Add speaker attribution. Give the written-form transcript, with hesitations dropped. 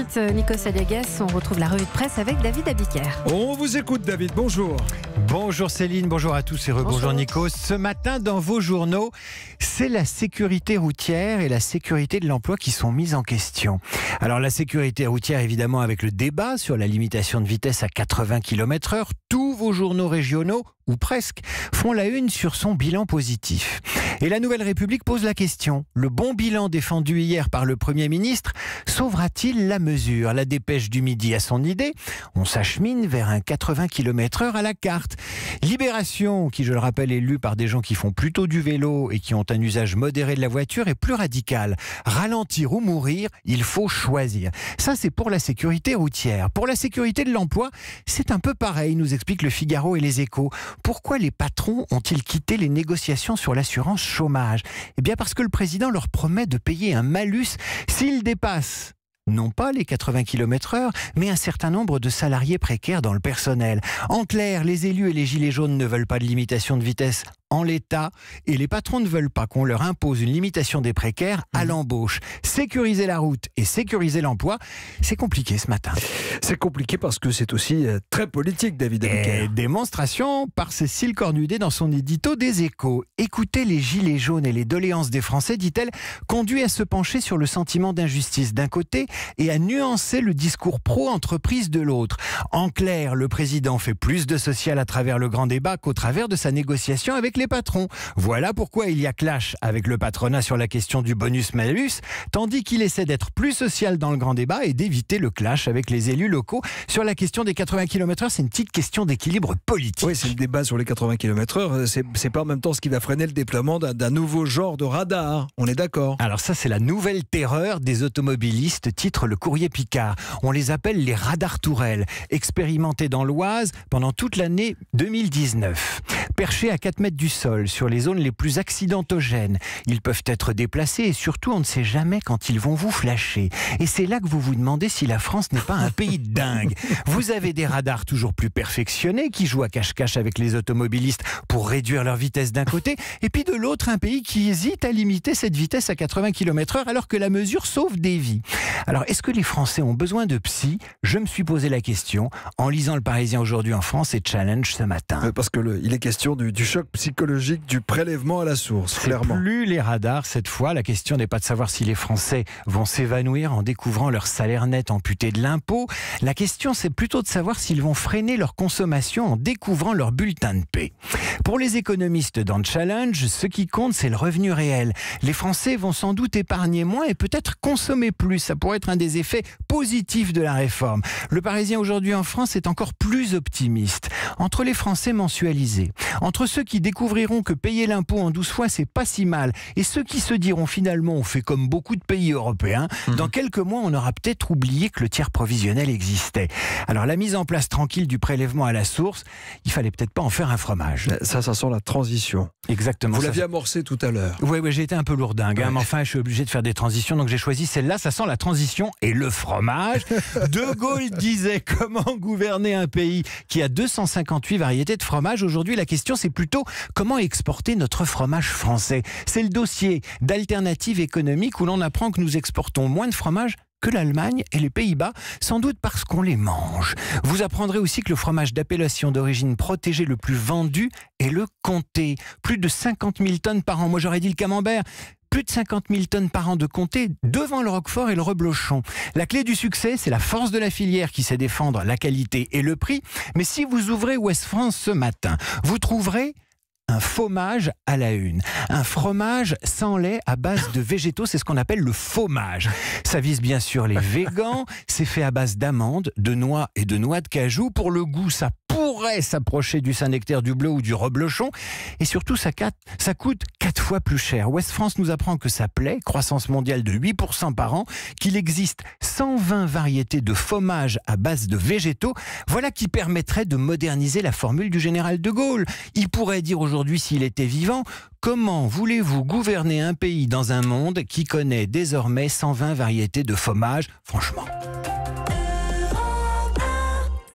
Speaker 1: 8h30, Nikos Aliagas, on retrouve la revue de presse avec David Abiker.
Speaker 2: On vous écoute, David, bonjour.
Speaker 3: Bonjour Céline, bonjour à tous et bonjour Nikos. Ce matin dans vos journaux, c'est la sécurité routière et la sécurité de l'emploi qui sont mises en question. Alors la sécurité routière évidemment avec le débat sur la limitation de vitesse à 80 km/h. Tous vos journaux régionaux, ou presque, font la une sur son bilan positif. Et la Nouvelle République pose la question. Le bon bilan défendu hier par le Premier ministre sauvera-t-il la mesure? La Dépêche du Midi a son idée. On s'achemine vers un 80 km/h à la carte. Libération, qui je le rappelle est lue par des gens qui font plutôt du vélo et qui ont un usage modéré de la voiture, est plus radical. Ralentir ou mourir, il faut choisir. Ça, c'est pour la sécurité routière. Pour la sécurité de l'emploi, c'est un peu pareil, nous expliquent le Figaro et les Échos. Pourquoi les patrons ont-ils quitté les négociations sur l'assurance chômage? Eh bien parce que le président leur promet de payer un malus s'ils dépassent non pas les 80 km/h, mais un certain nombre de salariés précaires dans le personnel. En clair, les élus et les gilets jaunes ne veulent pas de limitation de vitesse en l'état, et les patrons ne veulent pas qu'on leur impose une limitation des précaires à l'embauche. Sécuriser la route et sécuriser l'emploi, c'est compliqué ce matin.
Speaker 2: C'est compliqué parce que c'est aussi très politique, David Abiker.
Speaker 3: Démonstration par Cécile Cornudet dans son édito des Échos. Écoutez les gilets jaunes et les doléances des Français, dit-elle, conduit à se pencher sur le sentiment d'injustice d'un côté et à nuancer le discours pro-entreprise de l'autre. En clair, le président fait plus de social à travers le grand débat qu'au travers de sa négociation avec les patrons. Voilà pourquoi il y a clash avec le patronat sur la question du bonus-malus, tandis qu'il essaie d'être plus social dans le grand débat et d'éviter le clash avec les élus locaux sur la question des 80 km/h. C'est une petite question d'équilibre politique.
Speaker 2: Oui, c'est le débat sur les 80 km/h. C'est pas en même temps ce qui va freiner le déploiement d'un nouveau genre de radar. On est d'accord?
Speaker 3: Alors ça, c'est la nouvelle terreur des automobilistes, titre le Courrier Picard. On les appelle les radars tourelles, expérimentés dans l'Oise pendant toute l'année 2019. Perchés à 4 mètres du sol, sur les zones les plus accidentogènes, ils peuvent être déplacés et surtout on ne sait jamais quand ils vont vous flasher. Et c'est là que vous vous demandez si la France n'est pas un pays de dingue. Vous avez des radars toujours plus perfectionnés qui jouent à cache-cache avec les automobilistes pour réduire leur vitesse d'un côté, et puis de l'autre un pays qui hésite à limiter cette vitesse à 80 km/h alors que la mesure sauve des vies. Alors est-ce que les Français ont besoin de psy? Je me suis posé la question en lisant Le Parisien aujourd'hui en France et Challenge ce matin.
Speaker 2: Parce que il est question du choc psychologique du prélèvement à la source, clairement.
Speaker 3: C'est plus les radars cette fois. La question n'est pas de savoir si les Français vont s'évanouir en découvrant leur salaire net amputé de l'impôt. La question, c'est plutôt de savoir s'ils vont freiner leur consommation en découvrant leur bulletin de paie. Pour les économistes dans Challenge, ce qui compte, c'est le revenu réel. Les Français vont sans doute épargner moins et peut-être consommer plus. Ça pourrait être un des effets positifs de la réforme. Le Parisien aujourd'hui en France est encore plus optimiste. Entre les Français mensualisés, entre ceux qui découvriront que payer l'impôt en 12 fois, c'est pas si mal, et ceux qui se diront finalement on fait comme beaucoup de pays européens, dans quelques mois on aura peut-être oublié que le tiers provisionnel existait. Alors la mise en place tranquille du prélèvement à la source, il fallait peut-être pas en faire un fromage.
Speaker 2: Ça sent la transition.
Speaker 3: Exactement.
Speaker 2: Vous l'aviez amorcé tout à l'heure.
Speaker 3: Oui, j'ai été un peu lourdingue, mais enfin je suis obligé de faire des transitions, donc j'ai choisi celle-là, ça sent la transition et le fromage. De Gaulle disait comment gouverner un pays qui a 258 variétés de fromage. Aujourd'hui la question c'est plutôt comment exporter notre fromage français. C'est le dossier d'Alternative économique où l'on apprend que nous exportons moins de fromage que l'Allemagne et les Pays-Bas, sans doute parce qu'on les mange. Vous apprendrez aussi que le fromage d'appellation d'origine protégée le plus vendu est le comté. Plus de 50 000 tonnes par an. Moi j'aurais dit le camembert. Plus de 50 000 tonnes par an de comté devant le roquefort et le reblochon. La clé du succès, c'est la force de la filière qui sait défendre la qualité et le prix. Mais si vous ouvrez Ouest France ce matin, vous trouverez un fromage à la une. Un fromage sans lait à base de végétaux, c'est ce qu'on appelle le fromage. Ça vise bien sûr les végans, c'est fait à base d'amandes, de noix et de noix de cajou. Pour le goût, ça pourrait s'approcher du Saint-Nectaire du Bleu ou du reblochon. Et surtout, ça coûte 4 fois plus cher. Ouest France nous apprend que ça plaît, croissance mondiale de 8% par an, qu'il existe 120 variétés de fromage à base de végétaux. Voilà qui permettrait de moderniser la formule du général de Gaulle. Il pourrait dire aujourd'hui, s'il était vivant, comment voulez-vous gouverner un pays dans un monde qui connaît désormais 120 variétés de fromage? Franchement.